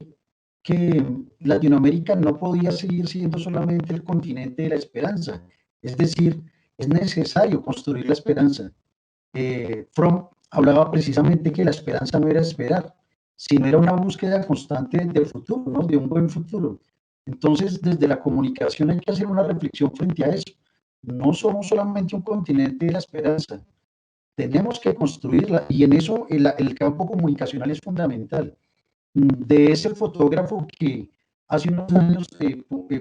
que Latinoamérica no podía seguir siendo solamente el continente de la esperanza. Es decir, es necesario construir la esperanza. Fromm hablaba precisamente que la esperanza no era esperar, sino era una búsqueda constante del futuro, ¿no? De un buen futuro. Entonces, desde la comunicación hay que hacer una reflexión frente a eso. No somos solamente un continente de la esperanza, tenemos que construirla y en eso el campo comunicacional es fundamental. De ese fotógrafo que hace unos años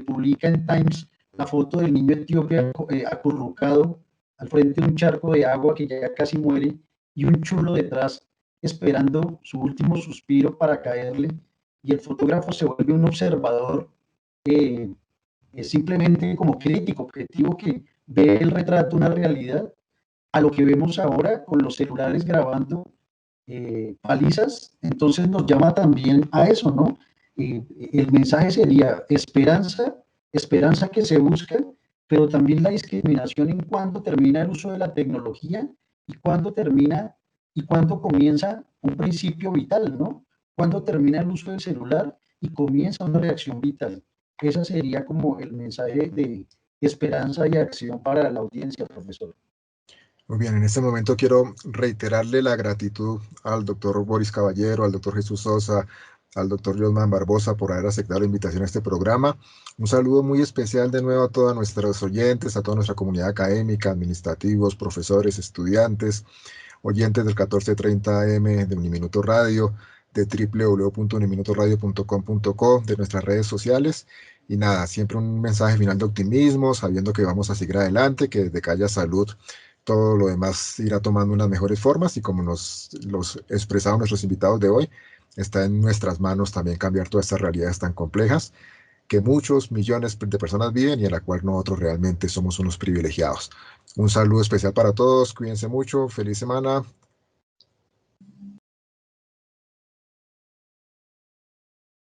publica en Times la foto del niño etíope acurrucado al frente de un charco de agua que ya casi muere y un chulo detrás esperando su último suspiro para caerle, y el fotógrafo se vuelve un observador simplemente como crítico, objetivo, que ve el retrato, una realidad, a lo que vemos ahora con los celulares grabando palizas. Entonces nos llama también a eso, ¿no? El mensaje sería esperanza, esperanza que se busca, pero también la discriminación en cuándo termina el uso de la tecnología y cuándo termina y cuándo comienza un principio vital, ¿no? Cuándo termina el uso del celular y comienza una reacción vital. Ese sería como el mensaje de esperanza y acción para la audiencia, profesor. Muy bien, en este momento quiero reiterarle la gratitud al doctor Boris Caballero, al doctor Jesús Sosa, al doctor Josman Barbosa por haber aceptado la invitación a este programa. Un saludo muy especial de nuevo a todos nuestros oyentes, a toda nuestra comunidad académica, administrativos, profesores, estudiantes, oyentes del 1430 AM de Uniminuto Radio, de www.uniminutoradio.com.co, de nuestras redes sociales. Y nada, siempre un mensaje final de optimismo, sabiendo que vamos a seguir adelante, que desde que haya salud, todo lo demás irá tomando unas mejores formas, y como los expresaron nuestros invitados de hoy, está en nuestras manos también cambiar todas estas realidades tan complejas que muchos millones de personas viven y en la cual nosotros realmente somos unos privilegiados. Un saludo especial para todos, cuídense mucho, feliz semana,